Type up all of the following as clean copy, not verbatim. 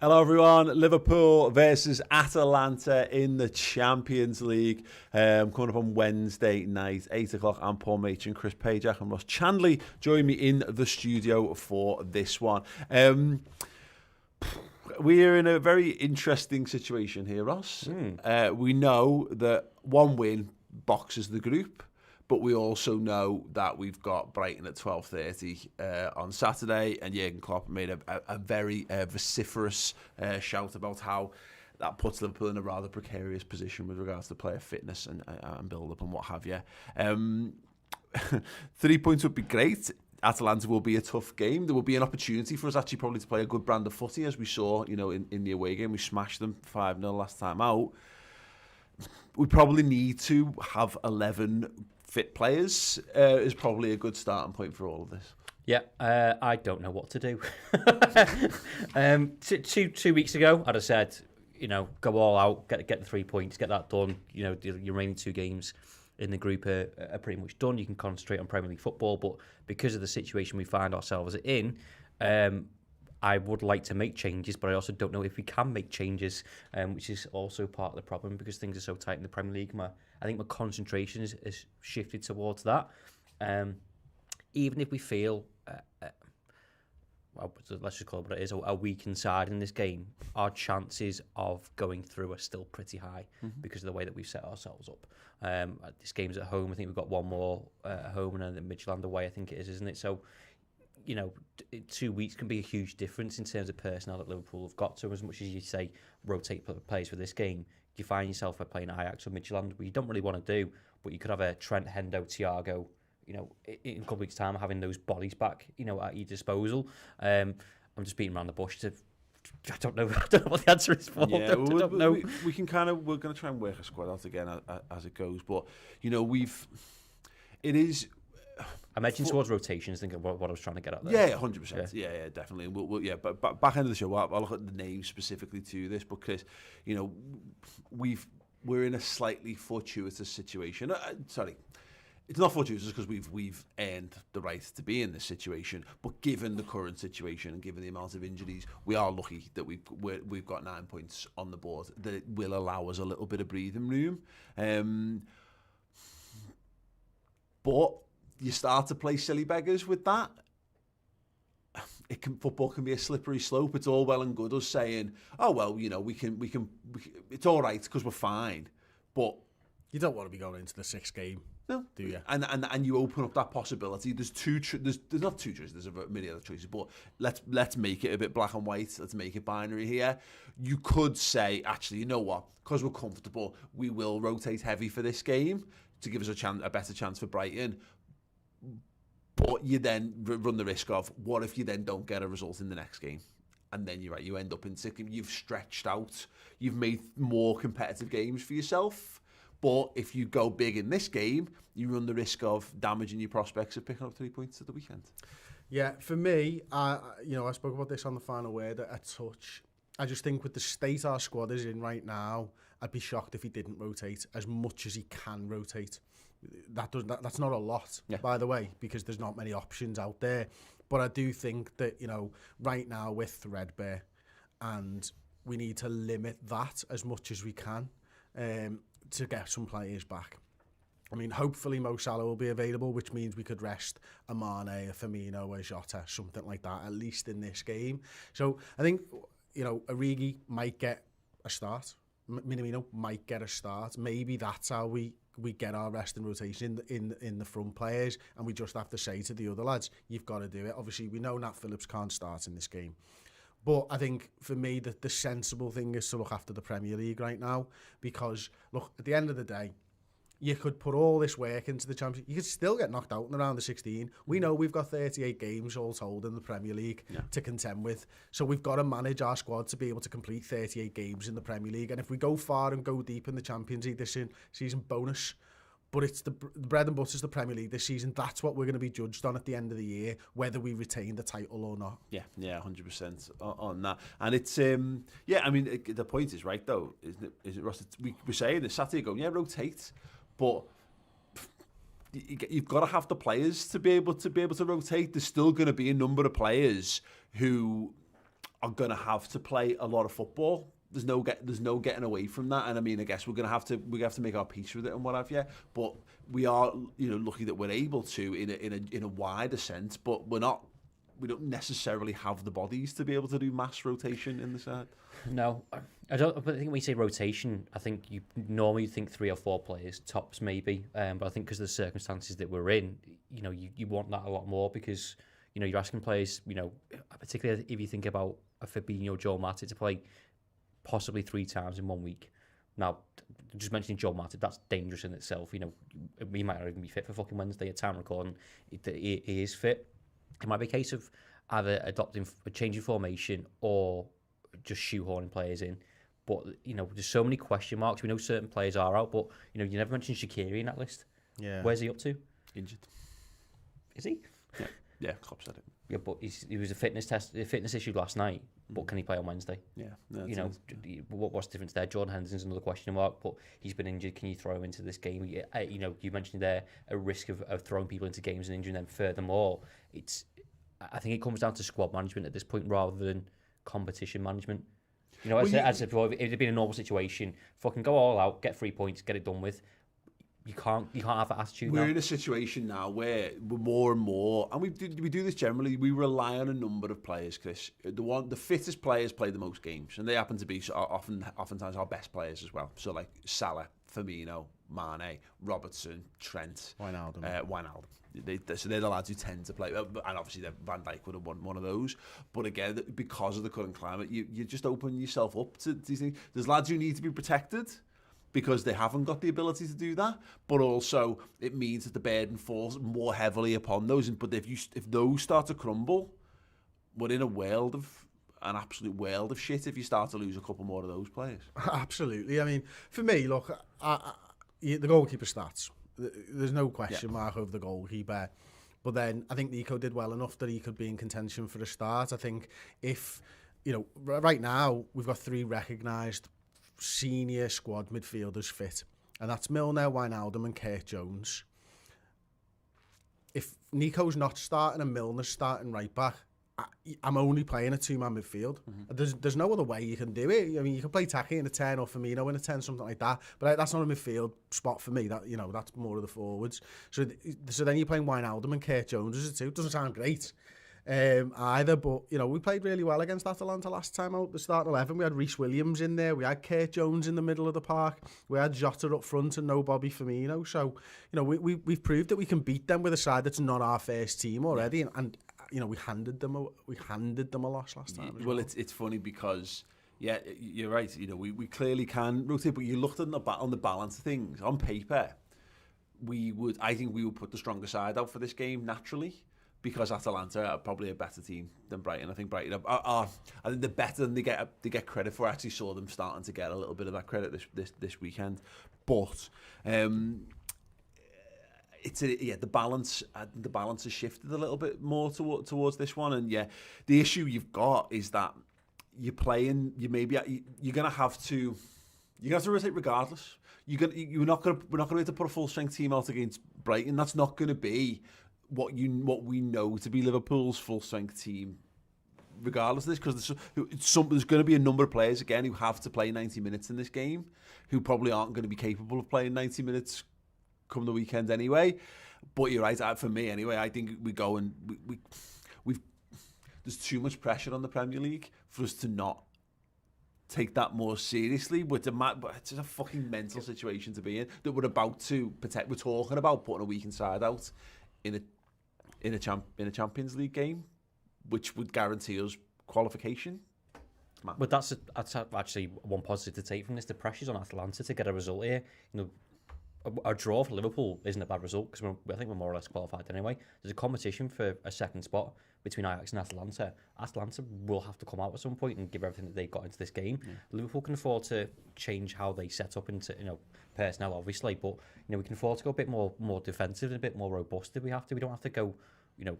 Hello everyone, Liverpool versus Atalanta in the Champions League. Coming up on Wednesday night, 8 o'clock. I'm Paul Machin, Chris Pajak and Ross Chandley join me in the studio for this one. We're in a very interesting situation here, Ross. We know that one win boxes the group, but we also know that we've got Brighton at 12:30 on Saturday, and Jurgen Klopp made a very vociferous shout about how that puts Liverpool in a rather precarious position with regards to player fitness and build-up and what have you. 3 points would be great. Atalanta will be a tough game. There will be an opportunity for us actually probably to play a good brand of footy, as we saw, in the away game. We smashed them 5-0 last time out. We probably need to have 11 fit players is probably a good starting point for all of this. Yeah, I don't know what to do. 2 weeks ago, I'd have said, go all out, get the 3 points, get that done. Your remaining 2 games in the group are pretty much done. You can concentrate on Premier League football, but because of the situation we find ourselves in, I would like to make changes, but I also don't know if we can make changes, which is also part of the problem because things are so tight in the Premier League. I think my concentration is shifted towards that. Even if we feel, let's just call it what it is, a weakened side in this game, our chances of going through are still pretty high because of the way that we've set ourselves up. This game's at home. I think we've got one more at home and then Midtjylland away, I think it is, isn't it? So, 2 weeks can be a huge difference in terms of personnel that Liverpool have got. So as much as you say rotate players for this game, you find yourself by playing Ajax or Midtjylland, where you don't really want to do, but you could have a Trent, Hendo, Thiago, in a couple of weeks' time, having those bodies back, at your disposal. I'm just beating around the bush. I don't know what the answer is for. Yeah, I don't know. We can we're going to try and work a squad out again as it goes, but it is. I'm edging towards rotations. Think of what I was trying to get at there. Yeah, 100%. Yeah, definitely. But back end of the show, I'll look at the names specifically to this because, we're in a slightly fortuitous situation. It's not fortuitous because we've earned the right to be in this situation. But given the current situation and given the amount of injuries, we are lucky that we've got 9 points on the board. That it will allow us a little bit of breathing room. But you start to play silly beggars with that. Football can be a slippery slope. It's all well and good us saying, "Oh well, we can. It's all right because we're fine," but you don't want to be going into the 6th game, no, do you? And you open up that possibility. There's not two choices. There's a million other choices, but let's make it a bit black and white. Let's make it binary here. You could say, actually, you know what? Because we're comfortable, we will rotate heavy for this game to give us a better chance for Brighton. But you then run the risk of, what if you then don't get a result in the next game? And then you're right, you end up in 6th. You've stretched out. You've made more competitive games for yourself. But if you go big in this game, you run the risk of damaging your prospects of picking up 3 points at the weekend. Yeah, for me, I spoke about this on the final word a touch. I just think with the state our squad is in right now, I'd be shocked if he didn't rotate as much as he can rotate. That's not a lot, by the way, because there's not many options out there. But I do think that, right now we're threadbare and we need to limit that as much as we can to get some players back. I mean, hopefully Mo Salah will be available, which means we could rest a Mane, a Firmino, a Jota, something like that, at least in this game. So I think, Origi might get a start. Minamino might get a start. Maybe that's how we get our rest and rotation in the front players, and we just have to say to the other lads, you've got to do it. Obviously, we know Nat Phillips can't start in this game. But I think, for me, the sensible thing is to look after the Premier League right now because, look, at the end of the day, you could put all this work into the Champions League. You could still get knocked out in the round of 16. We know we've got 38 games all told in the Premier League to contend with. So we've got to manage our squad to be able to complete 38 games in the Premier League. And if we go far and go deep in the Champions League this season, bonus. But it's the bread and butter is the Premier League this season. That's what we're going to be judged on at the end of the year, whether we retain the title or not. Yeah, 100% on that. And it's, the point is right, though, isn't it, Ross? We're saying this Saturday, going, rotate. But you've got to have the players to be able to rotate. There's still going to be a number of players who are going to have to play a lot of football. There's no getting away from that. And I mean, I guess we have to make our peace with it and what have you. But we are, lucky that we're able to in a wider sense. But we don't necessarily have the bodies to be able to do mass rotation in the side. No, I don't. But I think when you say rotation, I think you normally think 3 or 4 players tops maybe. But I think because of the circumstances that we're in, you want that a lot more because you're asking players, particularly if you think about a Fabinho, Joe Matip to play possibly 3 times in 1 week. Now, just mentioning Joe Matip, that's dangerous in itself. He might not even be fit for fucking Wednesday at time recording. He is fit. It might be a case of either adopting a change in formation or just shoehorning players in. But, there's so many question marks. We know certain players are out, but, you never mentioned Shaqiri in that list. Yeah. Where's he up to? Injured. Is he? Yeah, Klopp said it. Yeah, but he was a fitness issue last night. But can he play on Wednesday? Yeah. What's the difference there? Jordan Henderson's another question mark, but he's been injured. Can you throw him into this game? You mentioned there a risk of throwing people into games and injuring them. Furthermore, I think it comes down to squad management at this point rather than competition management. As I said before, if it had been a normal situation, fucking go all out, get 3 points, get it done with. You can't have that attitude. We're in a situation now where we're more and more, and we do this generally. We rely on a number of players, Chris. The fittest players play the most games, and they happen to be oftentimes our best players as well. So like Salah, Firmino, Mane, Robertson, Trent, Wijnaldum. So they're the lads who tend to play, and obviously Van Dijk would have won one of those. But again, because of the current climate, you just open yourself up to these things. There's lads who need to be protected because they haven't got the ability to do that, but also it means that the burden falls more heavily upon those. But if those start to crumble, we're in an absolute world of shit if you start to lose a couple more of those players. Absolutely. I mean, for me, look, the goalkeeper stats, there's no question mark over the goalkeeper. But then I think Nico did well enough that he could be in contention for a start. I think if, right now we've got 3 recognised senior squad midfielders fit, and that's Milner, Wijnaldum and Kurt Jones. If Nico's not starting and Milner's starting right back, I'm only playing a 2-man midfield. There's no other way you can do it. I mean, you can play Taki in a 10 or Firmino in a 10, something like that, but that's not a midfield spot for me. That that's more of the forwards. So then you're playing Wijnaldum and Kurt Jones as a 2. Doesn't sound great either, but we played really well against Atalanta last time out. The starting 11, we had Reece Williams in there, we had Kurt Jones in the middle of the park, we had Jota up front and no Bobby Firmino. So we've proved that we can beat them with a side that's not our first team already, and we handed them a loss last time. Well, it's funny because you're right. We clearly can rotate, but you looked on the balance of things on paper. I think we would put the stronger side out for this game naturally, because Atalanta are probably a better team than Brighton. I think Brighton I think they're better than they get credit for. I actually saw them starting to get a little bit of that credit this weekend. But the balance has shifted a little bit more towards this one. And the issue you've got is that you're gonna have to rotate regardless. We're not gonna be able to put a full strength team out against Brighton. That's not gonna be what we know to be Liverpool's full strength team, regardless of this, because there's going to be a number of players again who have to play 90 minutes in this game, who probably aren't going to be capable of playing 90 minutes come the weekend anyway. But you're right, for me anyway, I think we go and we've there's too much pressure on the Premier League for us to not take that more seriously. But it's a fucking mental situation to be in, that we're about to protect. We're talking about putting a weekend side out in a Champions League game, which would guarantee us qualification. But that's actually one positive to take from this. The pressure's on Atalanta to get a result here. A draw for Liverpool isn't a bad result because I think we're more or less qualified anyway. There's a competition for a second spot between Ajax and Atalanta. Atalanta will have to come out at some point and give everything that they got into this game. Liverpool can afford to change how they set up into personnel, obviously, but we can afford to go a bit more defensive and a bit more robust if we have to. We don't have to go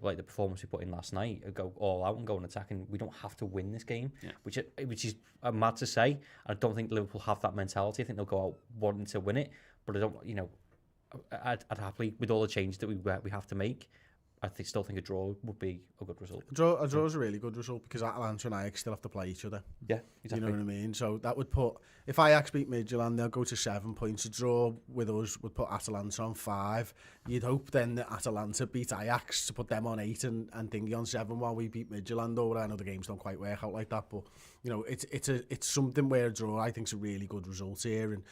like the performance we put in last night, go all out and go and attack, and we don't have to win this game, which is mad to say. I don't think Liverpool have that mentality. I think they'll go out wanting to win it, but I don't. I'd happily, with all the changes that we have to make, still think a draw would be a good result. A draw is a really good result because Atalanta and Ajax still have to play each other. Yeah, exactly. You know what I mean? So that would put, if Ajax beat Midtjylland, they'll go to 7 points. A draw with us would put Atalanta on 5. You'd hope then that Atalanta beat Ajax to put them on 8 and Dingy on 7 while we beat Midtjylland. Or I know the games don't quite work out like that, but you know, it's something where a draw I think is a really good result here, and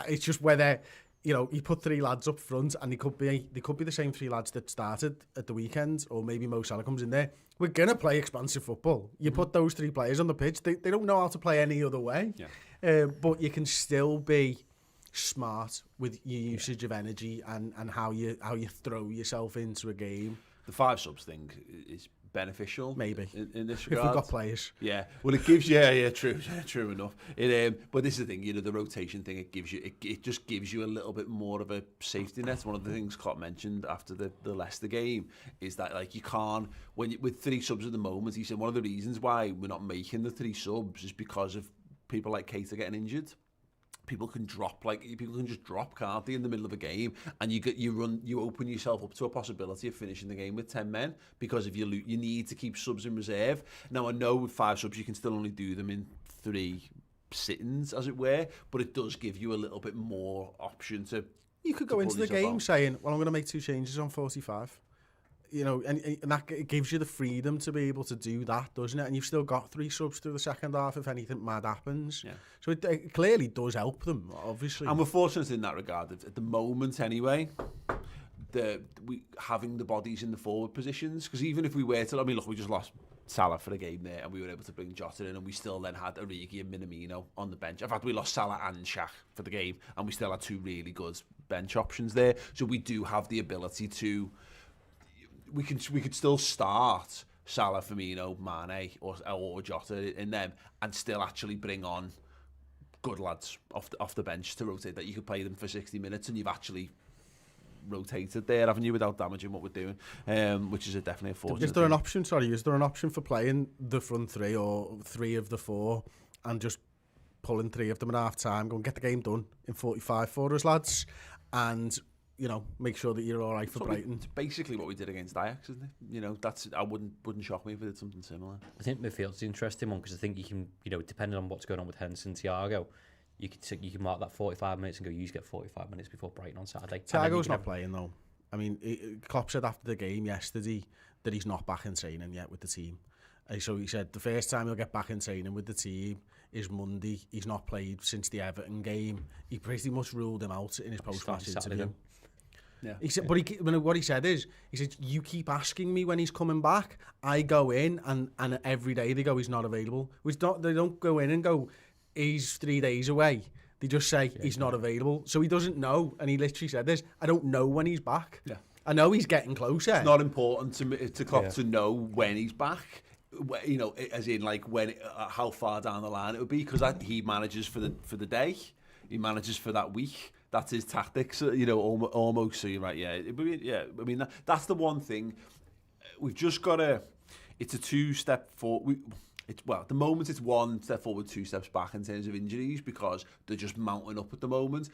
it's just whether, you know, you put 3 lads up front and they could be the same 3 lads that started at the weekend, or maybe Mo Salah comes in there. We're going to play expansive football. You put those 3 players on the pitch, they don't know how to play any other way. Yeah. But you can still be smart with your usage of energy and how you throw yourself into a game. The 5 subs thing is beneficial, maybe in this regard. If regard. we've got players, well, it gives true enough. But this is the thing, you know, the rotation thing. It gives you, it just gives you a little bit more of a safety net. One of the things Klopp mentioned after the Leicester game is that, like, you can't, with 3 subs at the moment. He said one of the reasons why we're not making the 3 subs is because of people like Keita getting injured. People can just drop, can't they, in the middle of a game, and you open yourself up to a possibility of finishing the game with 10 men, because if you need to keep subs in reserve. Now I know with 5 subs you can still only do them in 3 sittings, as it were, but it does give you a little bit more option to. You could go into the game saying, well, I'm going to make 2 changes on 45. You know, and that gives you the freedom to be able to do that, doesn't it? And you've still got 3 subs through the second half if anything mad happens. Yeah. So it clearly does help them, obviously. And we're fortunate in that regard. At the moment, anyway, having the bodies in the forward positions, because even if we were to, I mean, look, we just lost Salah for a game there, and we were able to bring Jota in, and we still then had Origi and Minamino on the bench. In fact, we lost Salah and Shaq for the game, and we still had 2 really good bench options there. So we do have the ability to. We could still start Salah, Firmino, Mane, or Jota in them, and still actually bring on good lads off the bench to rotate. That you could play them for 60 minutes, and you've actually rotated there, haven't you, without damaging what we're doing, which is definitely a fortunate. Is there an option? Is there an option for playing the front 3 or 3 of the 4, and just pulling 3 of them at half time, go and get the game done in 45 for us, lads, and, you know, make sure that you're all right for Brighton? It's basically what we did against Ajax, isn't it? You know, I wouldn't shock me if we did something similar. I think midfield's an interesting one, because I think you can, you know, depending on what's going on with Henderson, Thiago, you can mark that 45 minutes and go, you get 45 minutes before Brighton on Saturday. Thiago's not playing though. I mean, Klopp said after the game yesterday that he's not back in training yet with the team. So he said the first time he'll get back in training with the team is Monday. He's not played since the Everton game. He pretty much ruled him out in his post-match interview. Yeah. He said, but what he said is, he said, you keep asking me when he's coming back. I go in and every day they go, he's not available. They don't go in and go, he's 3 days away. They just say he's not available. So he doesn't know. And he literally said this, I don't know when he's back. Yeah. I know he's getting closer. It's not important to Klopp to know when he's back. You know, as in like when, how far down the line it would be, because he manages for the day. He manages for that week. That's his tactics, you know, almost. So you're right, yeah. I mean, that's the one thing. We've just got to. It's a 2-step forward. At the moment it's 1 step forward, 2 steps back in terms of injuries, because they're just mounting up at the moment.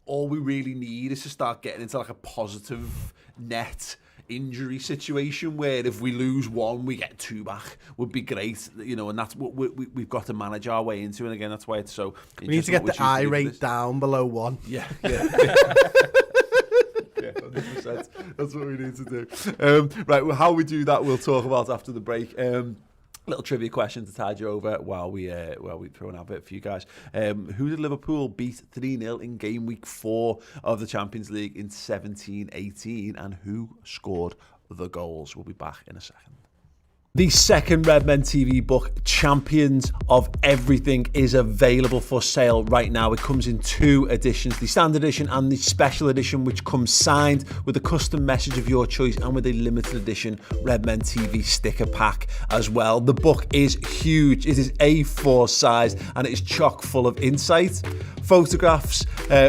All we really need is to start getting into like a positive net injury situation where if we lose 1, we get 2 back. Would be great, you know, and that's what we've got to manage our way into. And again, that's why it's so. We need to get the I rate down below 1. Yeah. 100%. That's what we need to do. Right, well, how we do that, we'll talk about after the break. Little trivia question to tide you over while we throw an advert for you guys. Who did Liverpool beat 3-0 in game week 4 of the Champions League in 17-18, and who scored the goals? We'll be back in a second. The second Redmen TV book, Champions of Everything, is available for sale right now. It comes in 2 editions, the standard edition and the special edition, which comes signed with a custom message of your choice and with a limited edition Redmen TV sticker pack as well. The book is huge. It is A4 size and it is chock full of insight, photographs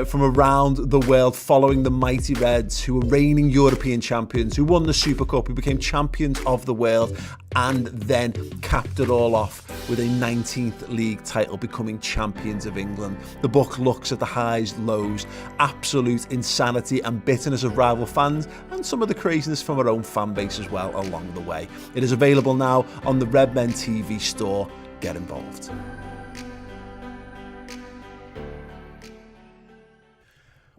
from around the world following the mighty Reds, who were reigning European champions, who won the Super Cup, who became champions of the world, and then capped it all off with a 19th league title, becoming champions of England. The book looks at the highs, lows, absolute insanity and bitterness of rival fans, and some of the craziness from our own fan base as well along the way. It is available now on the Red Men TV store. Get involved.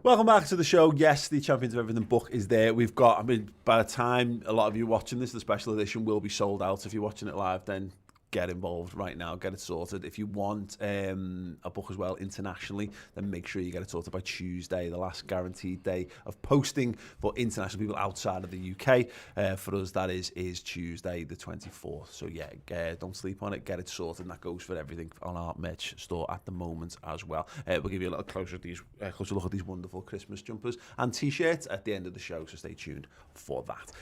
Welcome back to the show. Yes, the Champions of Everything book is there. We've got, by the time a lot of you watching this, the special edition will be sold out. If you're watching it live, then get involved right now, get it sorted. If you want a book as well internationally, then make sure you get it sorted by Tuesday, the last guaranteed day of posting for international people outside of the UK. For us, that is Tuesday the 24th. So yeah, don't sleep on it, get it sorted, and that goes for everything on our merch store at the moment as well. We'll give you a little closer look at these wonderful Christmas jumpers and t-shirts at the end of the show, so stay tuned for that.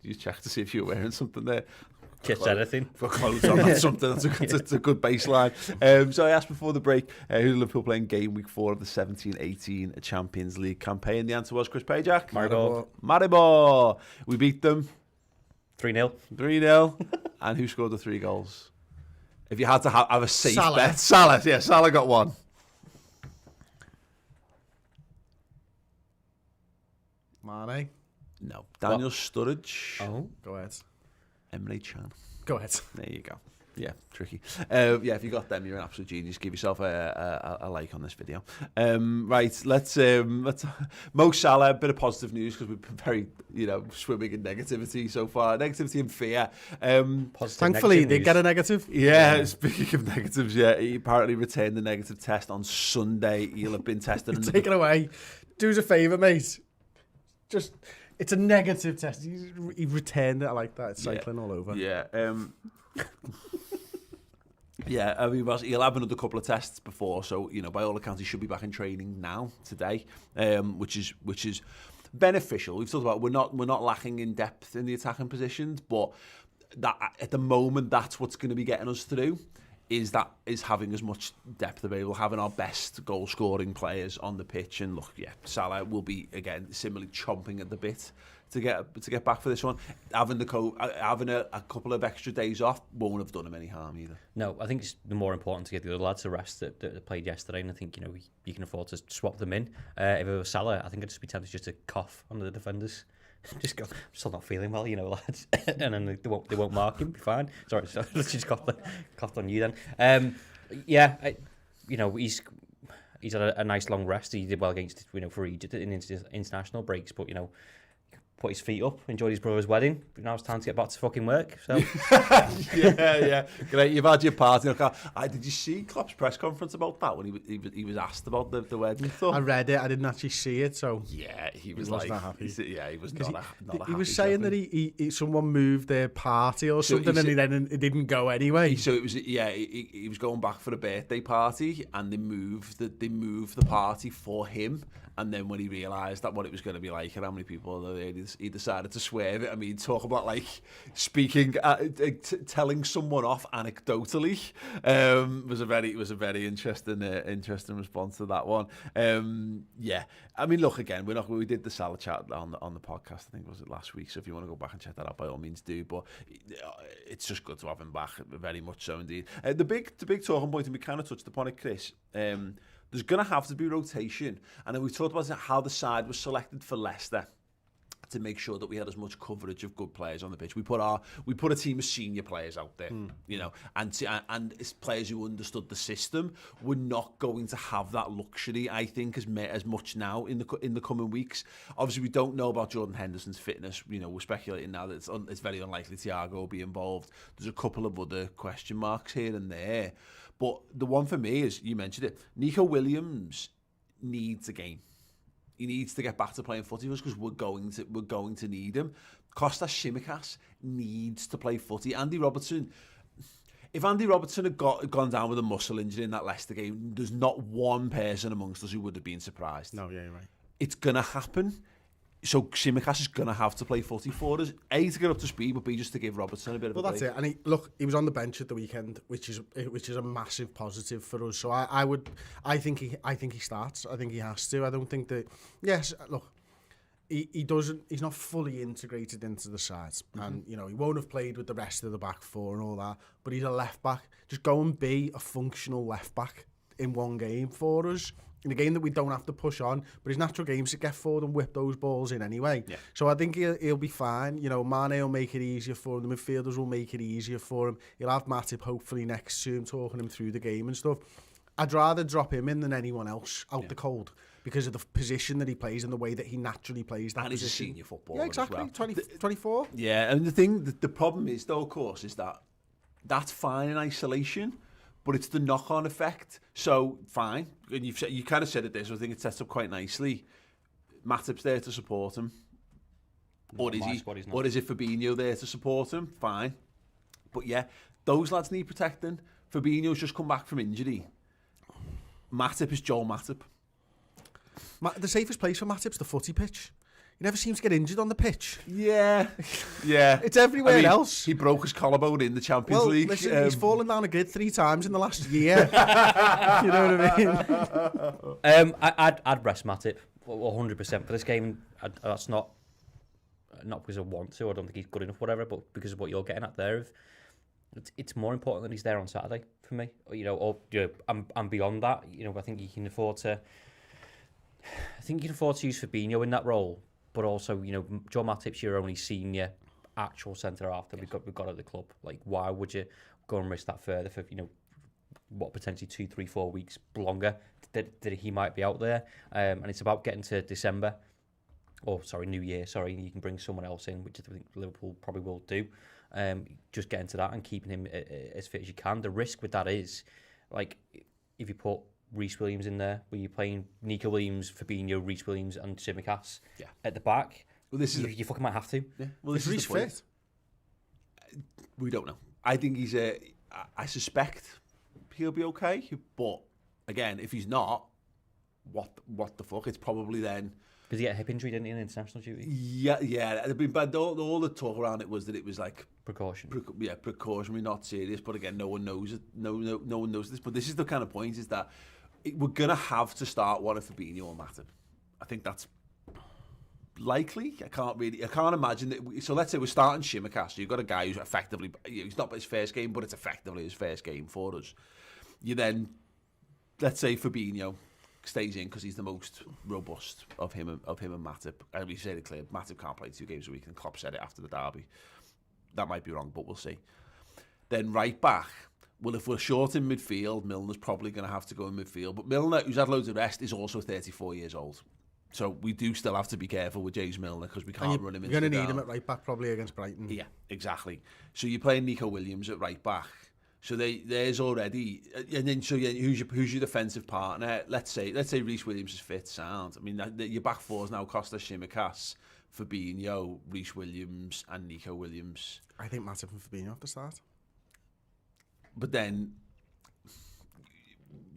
You check to see if you're wearing something there. Catch anything. For clothes on, that's something. That's a good baseline. So I asked before the break, who Liverpool playing game week 4 of the 17-18 Champions League campaign. The answer was Chris Pajak. Maribor. We beat them 3-0. 3-0. And who scored the 3 goals? If you had to have a safe Salah. bet, Salah. Yeah, Salah got 1. Mane. No. Daniel Sturridge. Oh. Go ahead. Emre Can. Go ahead. There you go. Yeah, tricky. Yeah, if you got them, you're an absolute genius. Give yourself a like on this video. Right, let's Mo Salah. A bit of positive news because we've been very, swimming in negativity so far. Negativity and fear. Thankfully, he did get a negative. Yeah, speaking of negatives, yeah, he apparently returned the negative test on Sunday. He'll have been tested. Take it away. Do us a favour, mate. It's a negative test. He returned it. I like that. It's cycling all over. Yeah. Yeah, he'll have another couple of tests before, so by all accounts he should be back in training now today, which is beneficial. We've talked about we're not lacking in depth in the attacking positions, but that at the moment that's what's going to be getting us through. Is having as much depth available, having our best goal-scoring players on the pitch, and look, yeah, Salah will be again similarly chomping at the bit to get back for this one. Having a couple of extra days off won't have done him any harm either. No, I think it's more important to get the other lads a rest that played yesterday, and I think you can afford to swap them in. If it was Salah, I think I'd just be tempted just to cough under the defenders. Just go, I'm still not feeling well, lads. And then they won't mark him, be fine. Sorry, let's just coughed on you then. He's had a nice long rest. He did well against, for Egypt in international breaks, but, put his feet up, enjoyed his brother's wedding. But now it's time to get back to fucking work. So yeah. Great, you've had your party. Did you see Klopp's press conference about that when he was asked about the wedding stuff? I read it. I didn't actually see it, so yeah, he was not happy. He was not happy. He was saying that he someone moved their party or something, and it didn't go anyway. So it was he was going back for a birthday party, and they moved the party for him. And then when he realised that what it was going to be like and how many people there, he decided to swerve it. Talk about speaking, telling someone off anecdotally. Was a very interesting response to that one. Yeah, look, again, we did the Salah chat on the podcast. I think was it last week. So if you want to go back and check that out, by all means do. But it's just good to have him back, very much so indeed. The big talking point, and we kind of touched upon it, Chris. There's going to have to be rotation. And then we talked about how the side was selected for Leicester to make sure that we had as much coverage of good players on the pitch. We put a team of senior players out there, and it's players who understood the system. We're not going to have that luxury, I think, as much now in the coming weeks. Obviously, we don't know about Jordan Henderson's fitness. We're speculating now that it's very unlikely Thiago will be involved. There's a couple of other question marks here and there. But the one for me is, you mentioned it, Nico Williams needs a game. He needs to get back to playing footy because we're going to need him. Kostas Tsimikas needs to play footy. Andy Robertson, if Andy Robertson had gone down with a muscle injury in that Leicester game, there's not one person amongst us who would have been surprised. No, yeah, you're right. It's going to happen. So Tsimikas is going to have to play footy for us. A, to get up to speed, but B, just to give Robertson a bit of a break. Well, that's it. And he was on the bench at the weekend, which is a massive positive for us. So I think he starts. I think he has to. I don't think that. Yes, look, he doesn't. He's not fully integrated into the side, and he won't have played with the rest of the back four and all that. But he's a left back. Just go and be a functional left back in one game for us. In a game that we don't have to push on, but his natural game's to get forward and whip those balls in anyway. Yeah. So I think he'll be fine. Mane will make it easier for him. The midfielders will make it easier for him. He'll have Matip hopefully next to him, talking him through the game and stuff. I'd rather drop him in than anyone else out the cold because of the position that he plays and the way that he naturally plays that and position. And he's a senior footballer. Yeah, exactly. As well. 24. Yeah, and the problem is though, of course, is that that's fine in isolation. But it's the knock-on effect. So, fine. And you kind of said it there, so I think it sets up quite nicely. Matip's there to support him. Or is he? Or is it Fabinho there to support him? Fine. But yeah, those lads need protecting. Fabinho's just come back from injury. Matip is Joel Matip. The safest place for Matip's the footy pitch. He never seems to get injured on the pitch. Yeah. It's everywhere else. He broke his collarbone in the Champions League. Listen, he's fallen down a grid 3 times in the last year. You know what I mean? I'd rest Matip 100% for this game. That's not because I want to. I don't think he's good enough, whatever. But because of what you're getting at there, it's more important that he's there on Saturday for me. I'm beyond that. I think you can afford to. I think you can afford to use Fabinho in that role. But also, Joe Matip's your only senior actual centre-half that we've got at the club. Like, why would you go and risk that further for, potentially 2, 3, 4 weeks longer that he might be out there? And it's about getting to December. New Year, you can bring someone else in, which I think Liverpool probably will do. Just getting to that and keeping him as fit as you can. The risk with that is, like, if you put Reece Williams in there, where you're playing Nico Williams, Fabinho, Reece Williams and Tsimikas at the back. Well, you fucking might have to. Yeah. Well, this is Reece fit? We don't know. I think I suspect he'll be okay, but again, if he's not, what the fuck? It's probably then. Because he had a hip injury, didn't he, in international duty? Yeah. But all the talk around it was that it was like precaution. Precautionary, not serious. But again, no one knows it. No one knows this. But this is the kind of point: is that we're gonna have to start one of Fabinho or Matip. I think that's likely. I can't imagine that. So let's say we're starting Tsimikas. So you've got a guy who's effectively, he's not his first game, but it's effectively his first game for us. You then, let's say Fabinho stays in because he's the most robust of him and Matip. And we said it clear, Matip can't play 2 games a week, and Klopp said it after the derby. That might be wrong, but we'll see. Then right back. Well, if we're short in midfield, Milner's probably going to have to go in midfield. But Milner, who's had loads of rest, is also 34 years old. So we do still have to be careful with James Milner because we can't run him into the You're going to need him at right back probably against Brighton. Yeah, exactly. So you're playing Nico Williams at right back. So there's already, and then who's your defensive partner? Let's say Reece Williams is fit, sound. I mean, your back four is now Costa, Tsimikas, Fabinho, Reece Williams, and Nico Williams. I think Matip and Fabinho have to start. But then,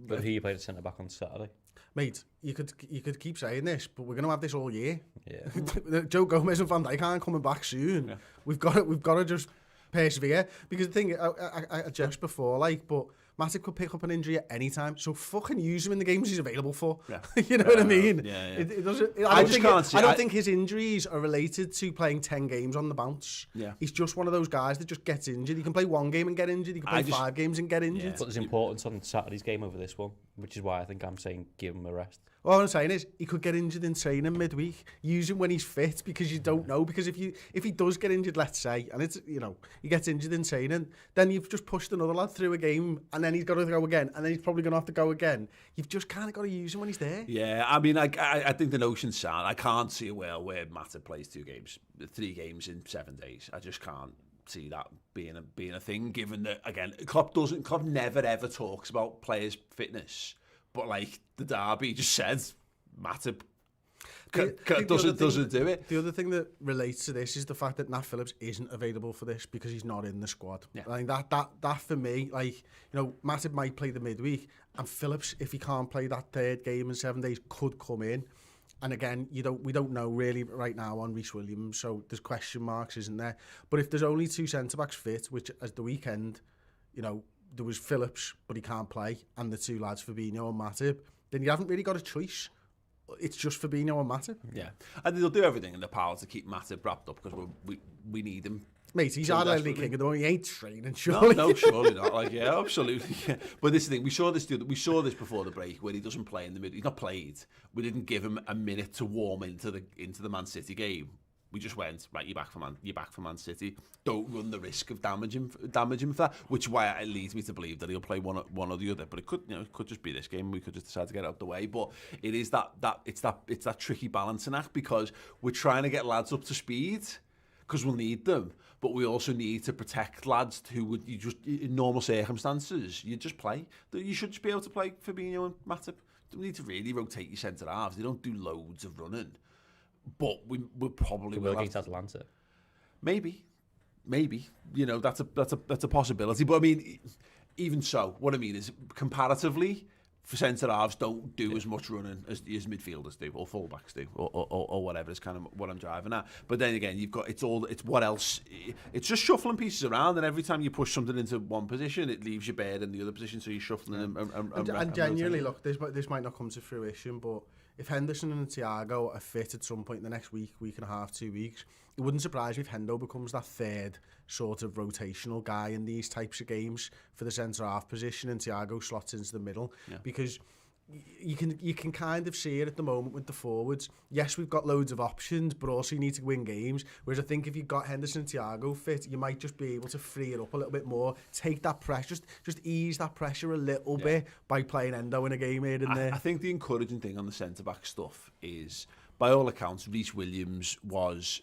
who you played at centre back on Saturday? Mate, you could keep saying this, but we're going to have this all year. Yeah. Joe Gomez and Van Dijk aren't coming back soon. Yeah. We've got to just persevere, because the thing I judged before, but Matip could pick up an injury at any time, so fucking use him in the games he's available for. Yeah. You know what I mean? Yeah. It doesn't. I don't think his injuries are related to playing 10 games on the bounce. Yeah. He's just one of those guys that just gets injured. He can play 1 game and get injured. He can play 5 games and get injured. But there's importance on Saturday's game over this one, which is why I think I'm saying give him a rest. All I'm saying is he could get injured in training midweek. Use him when he's fit, because you don't know. Because if he does get injured, let's say, and it's he gets injured in training, then you've just pushed another lad through a game, and then he's got to go again, and then he's probably going to have to go again. You've just kind of got to use him when he's there. Yeah, I mean, I think the notion's sound. I can't see a world where Matip plays 3 games in 7 days. I just can't see that being a thing. Given that, again, Klopp never ever talks about players' fitness. But like the derby just says, Matip doesn't do it. The other thing that relates to this is the fact that Nat Phillips isn't available for this because he's not in the squad. Yeah. Like that for me, Matip might play the midweek, and Phillips, if he can't play that 3rd game in 7 days, could come in. And again, we don't know really right now on Reece Williams, so there's question marks, isn't there? But if there's only 2 centre backs fit, which as the weekend, there was Phillips, but he can't play, and the 2 lads, Fabinho and Matip, then you haven't really got a choice. it's just Fabinho and Matip. Yeah, and they'll do everything in their power to keep Matip wrapped up because we need him. Mate, he's So our desperately. League King of the World. He ain't training, surely. No, surely not. Like, yeah, absolutely. Yeah. But this is the thing. We saw this before the break where he doesn't play in the middle. He's not played. We didn't give him a minute to warm into the Man City game. We just went, right, you're back for Man City. Don't run the risk of damaging for that. Which is why it leads me to believe that he'll play one or the other. But it could just be this game. We could just decide to get it out of the way. But it is it's that tricky balancing act because we're trying to get lads up to speed because we'll need them. But we also need to protect lads who would in normal circumstances you just play. You should just be able to play Fabinho and Matip. You don't need to really rotate your centre halves. They don't do loads of running. But we'll probably will against Atalanta. Maybe, that's a possibility. But I mean, even so, what I mean is comparatively, for centre halves don't do as much running as midfielders do or fullbacks do or whatever is kind of what I'm driving at. But then again, it's what else? It's just shuffling pieces around, and every time you push something into one position, it leaves you bare in the other position, so you're shuffling and genuinely, look, this might not come to fruition, but if Henderson and Thiago are fit at some point in the next week and a half, 2 weeks, it wouldn't surprise me if Hendo becomes that third sort of rotational guy in these types of games for the centre-half position and Thiago slots into the middle. Yeah. Because you can kind of see it at the moment with the forwards. Yes, we've got loads of options, but also you need to win games. Whereas I think if you've got Henderson and Thiago fit, you might just be able to free it up a little bit more, take that pressure, just ease that pressure a little bit by playing Endo in a game here and there. I think the encouraging thing on the centre-back stuff is, by all accounts, Reece Williams was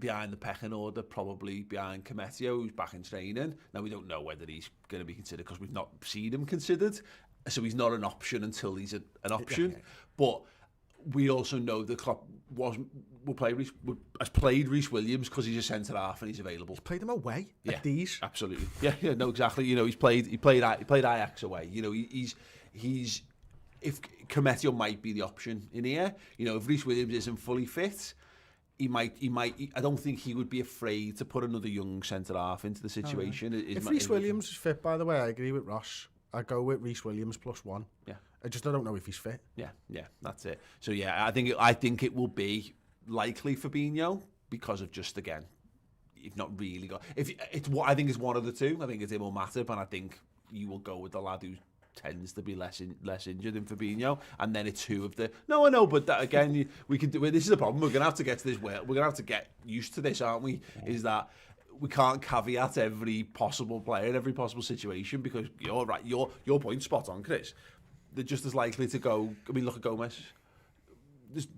behind the pecking order, probably behind Cometio, who's back in training. Now, we don't know whether he's going to be considered because we've not seen him considered. So he's not an option until he's an option. Yeah. But we also know the Klopp has played Reece Williams because he's a centre half and he's available. He's played him away at these. Absolutely. Yeah, no, exactly. You know, he played Ajax away. You know, he's if Cometio might be the option in here. You know, if Reece Williams isn't fully fit, he might. I don't think he would be afraid to put another young centre half into the situation. Oh, yeah. If Reece Williams is fit, by the way, I agree with Ross. I go with Reece Williams +1. Yeah. I don't know if he's fit. Yeah, that's it. So yeah, I think it will be likely Fabinho because of just, again, you've not really got. I think it's one of the two. I think it's him or Matip, and I think you will go with the lad who tends to be less injured than Fabinho, and then it's who of the. No, I know, but that, again, we can do. This is the problem. We're gonna have to get to this. We're gonna have to get used to this, aren't we? Is that we can't caveat every possible player in every possible situation because you're right. Your point's spot on, Chris. They're just as likely to go. I mean, look at Gomez.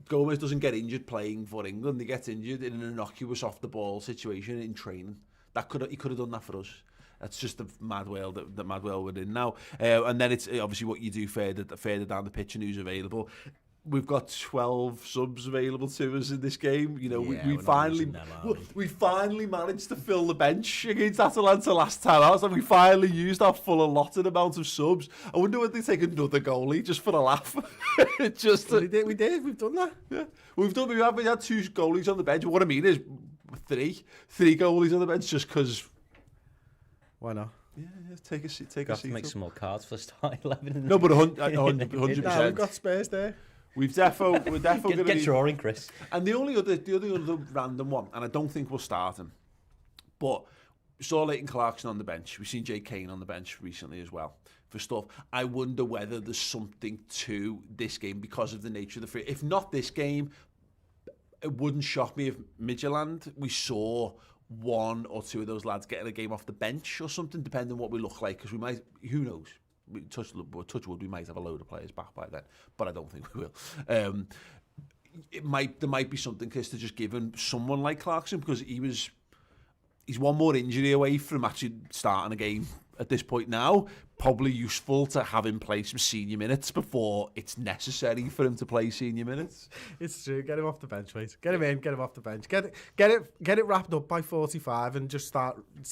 Gomez doesn't get injured playing for England. He gets injured in an innocuous off the ball situation in training. He could have done that for us. That's just the mad world that mad world we're in now. And then it's obviously what you do further down the pitch and who's available. We've got 12 subs available to us in this game. You know, we finally managed to fill the bench against Atalanta last time out, and we finally used our full allotted amount of subs. I wonder whether they take another goalie just for a laugh. We did. We've done that. Yeah, we had 2 goalies on the bench. What I mean is three goalies on the bench just because. Why not? Yeah, take a seat. Have to make some more cards for start 11. No, but 100%. No, we've got space there. We're definitely going to get drawing, Chris. And the only other random one, and I don't think we'll start him, but we saw Leighton Clarkson on the bench. We've seen Jay Kane on the bench recently as well for stuff. I wonder whether there's something to this game because of the nature of the free. If not this game, it wouldn't shock me if Midtjylland we saw 1 or 2 of those lads getting a game off the bench or something, depending on what we look like, because we might, who knows. Touch wood, we might have a load of players back by then, but I don't think we will. There might be something, Chris, to just give him someone like Clarkson, because he's one more injury away from actually starting a game at this point now. Probably useful to have him play some senior minutes before it's necessary for him to play senior minutes. It's true. Get him off the bench, mate. Get him in. Get him off the bench. Get it wrapped up by 45 and just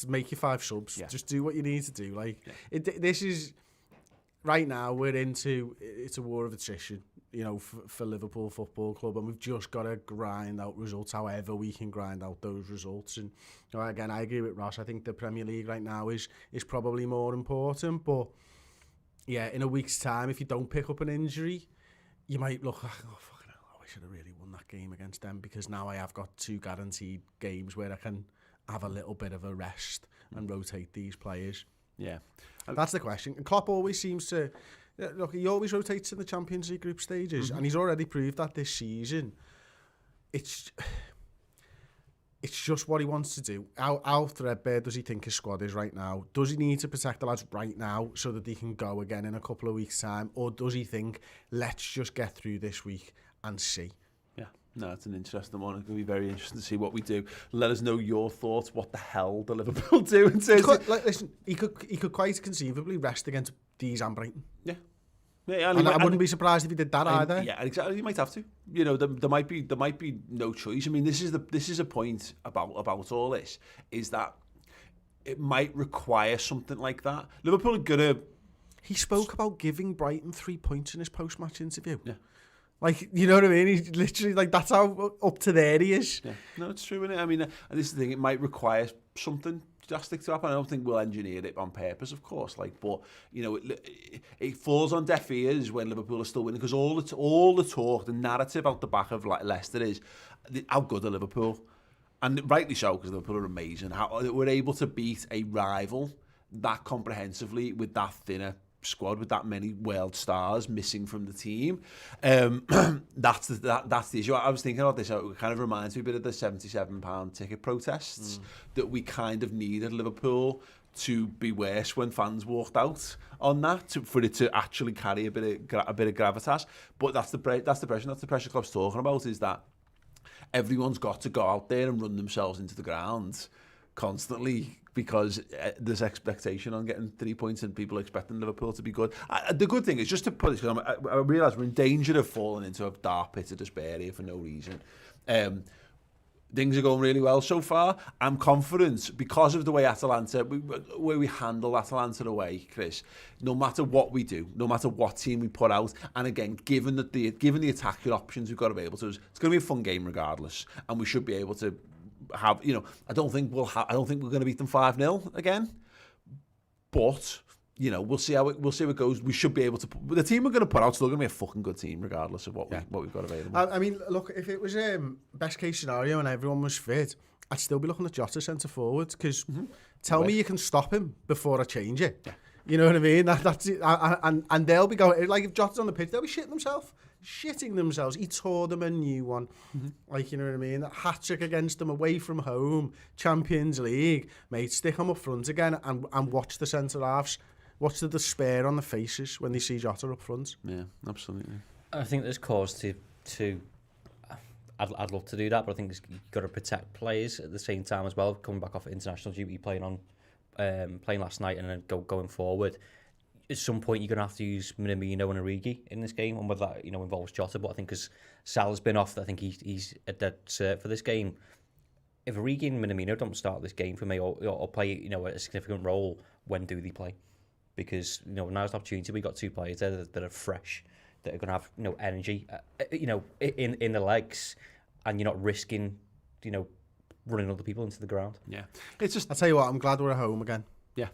make your 5 subs. Yeah. Just do what you need to do. This is. Right now, it's a war of attrition, you know, for Liverpool Football Club, and we've just got to grind out results however we can grind out those results. And you know, again, I agree with Ross. I think the Premier League right now is probably more important. But yeah, in a week's time, if you don't pick up an injury, you might look like, oh, fuck, I should have really won that game against them, because now I have got 2 guaranteed games where I can have a little bit of a rest and rotate these players. Yeah. That's the question. And Klopp always seems to... Look, he always rotates in the Champions League group stages, and he's already proved that this season. It's just what he wants to do. How threadbare does he think his squad is right now? Does he need to protect the lads right now so that they can go again in a couple of weeks' time? Or does he think, let's just get through this week and see? Yeah, no, it's an interesting one. It's going to be very interesting to see what we do. Let us know your thoughts. What the hell do Liverpool do in terms of... Listen, he could quite conceivably rest against D's and Brighton. Yeah. Yeah, and I wouldn't be surprised if he did that either. Yeah, exactly. You might have to. You know, there might be no choice. I mean, this is a point about all this, is that it might require something like that. Liverpool are gonna. He spoke about giving Brighton 3 points in his post-match interview. Yeah. Like, you know what I mean? He's literally like, that's how up to there he is. Yeah. No, it's true, isn't it? I mean, this is the thing. It might require something drastic to happen. I don't think we'll engineer it on purpose, of course. Like, but you know, it falls on deaf ears when Liverpool are still winning, because all the talk, the narrative out the back of like Leicester is how good are Liverpool, and rightly so, because Liverpool are amazing. How we're able to beat a rival that comprehensively with that thinner squad, with that many world stars missing from the team. That's the issue. I was thinking about this. It kind of reminds me a bit of the £77 ticket protests that we kind of needed Liverpool to be worse when fans walked out on that, for it to actually carry a bit of gravitas. But that's the pressure Klopp's talking about, is that everyone's got to go out there and run themselves into the ground constantly, because there's expectation on getting 3 points and people expecting Liverpool to be good. The good thing is, just to put this, because I realise we're in danger of falling into a dark pit of despair here for no reason. Things are going really well so far. I'm confident because of the way where we handle Atalanta away, Chris. No matter what we do, no matter what team we put out, and again, given the attacking options we've got to be able to, it's going to be a fun game regardless, and we should be able to have, you know, I don't think we're going to beat them 5-0 again, but you know, we'll see how it goes. We should be able to. The team we're going to put out still going to be a fucking good team, regardless of what we've got available. I mean, look, if it was best case scenario and everyone was fit, I'd still be looking at Jota centre forward, because tell me you can stop him before I change it. Yeah. You know what I mean? That's it. And they'll be going, like, if Jota's on the pitch, they'll be shitting themselves. He tore them a new one. Like, you know what I mean? Hat-trick against them away from home, Champions League. Mate, stick them up front again and watch the centre-halves. Watch the despair on the faces when they see Jota up front. Yeah, absolutely. I think there's cause to I'd love to do that, but I think you've got to protect players at the same time as well. Coming back off international duty, playing last night, and then going forward, at some point you're going to have to use Minamino and Origi in this game, and whether that involves Jota. But I think because Salah's been off, I think he's a dead cert for this game. If Origi and Minamino don't start this game for me, or play a significant role, when do they play? Because now's the opportunity. We got 2 players there that are fresh, that are going to have energy, in the legs, and you're not risking, running other people into the ground. Yeah, it's just. I tell you what, I'm glad we're at home again. Yeah.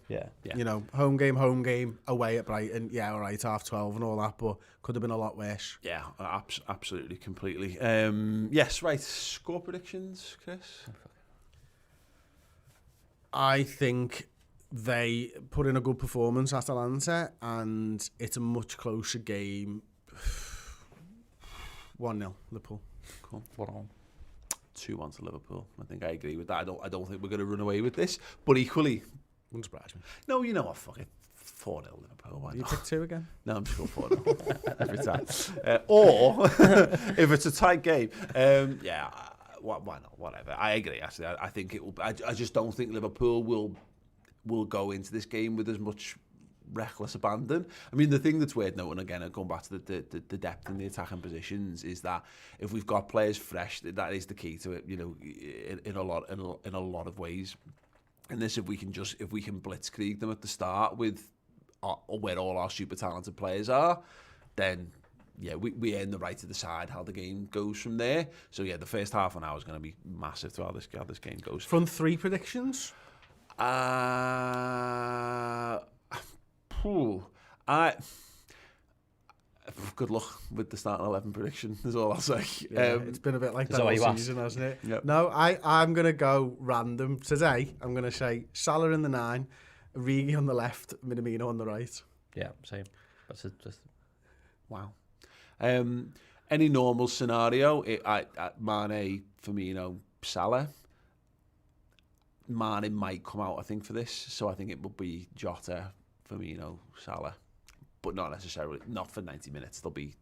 Home game away at Brighton. Yeah, all right, 12:30 and all that, but could have been a lot worse. Yeah, absolutely, completely. Yes, right. Score predictions, Chris. I think they put in a good performance at Atalanta, and it's a much closer game. 1-0 Liverpool. Cool. 2-1 to Liverpool. I think I agree with that. I don't think we're going to run away with this, but equally, wouldn't surprise me. No, you know what? Fuck it. 4-0 Liverpool. Why you not? pick 2 again? No, I'm just going 4-0 every time. Or if it's a tight game, why not? Whatever. I agree. Actually, I think it will. I just don't think Liverpool will go into this game with as much reckless abandon. I mean, the thing that's weird noting, again, going back to the depth in the attacking positions, is that if we've got players fresh, that is the key to it. In a lot of ways. And this, if we can blitzkrieg them at the start with where all our super talented players are, then we earn the right to decide how the game goes from there. So the first half an hour is going to be massive to how this game goes. Front 3 predictions. Good luck with the starting 11 prediction, is all I'll say. Yeah, it's been a bit like that all all you season, hasn't it? Yep. No, I'm going to go random. Today, I'm going to say Salah in the 9, Origi on the left, Minamino on the right. Yeah, same. That's just Wow. Any normal scenario, Mane, Firmino, Salah. Mane might come out, I think, for this. So I think it will be Jota, Firmino, Salah. But not necessarily, not for 90 minutes. There'll be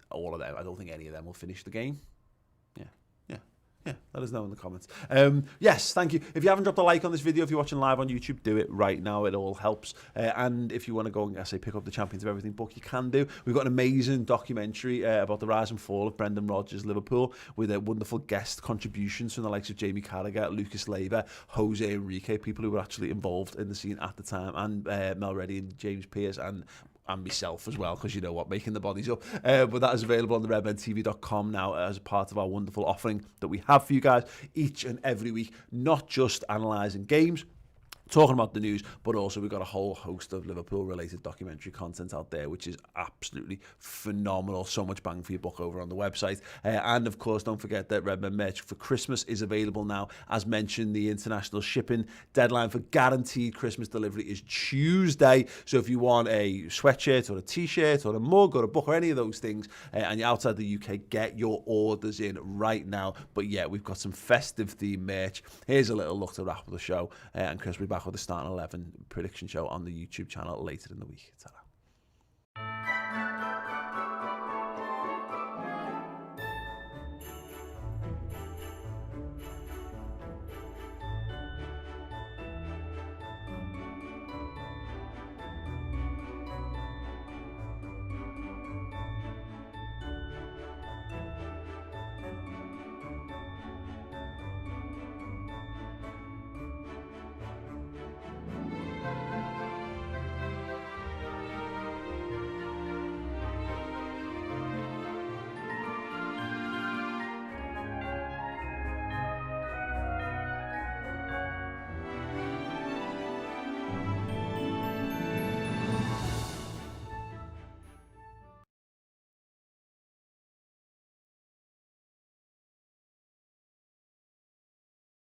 all of them. I don't think any of them will finish the game. Yeah, let us know in the comments. Yes, thank you. If you haven't dropped a like on this video, if you're watching live on YouTube, do it right now. It all helps. And if you want to go and, pick up the Champions of Everything book, you can do. We've got an amazing documentary about the rise and fall of Brendan Rodgers' Liverpool with wonderful guest contributions from the likes of Jamie Carragher, Lucas Leiva, Jose Enrique, people who were actually involved in the scene at the time, and Mel Reddy and James Pearce and myself as well, because you know what, making the bodies up. But that is available on the redmentv.com now as a part of our wonderful offering that we have for you guys each and every week, not just analysing games, talking about the news, but also we've got a whole host of Liverpool-related documentary content out there, which is absolutely phenomenal. So much bang for your buck over on the website. And, of course, don't forget that Redmen merch for Christmas is available now. As mentioned, the international shipping deadline for guaranteed Christmas delivery is Tuesday. So if you want a sweatshirt or a T-shirt or a mug or a book or any of those things, and you're outside the UK, get your orders in right now. But, yeah, we've got some festive-themed merch. Here's a little look to wrap up the show. And Chris will be back with the starting 11 prediction show on the YouTube channel later in the week. Ta-ra.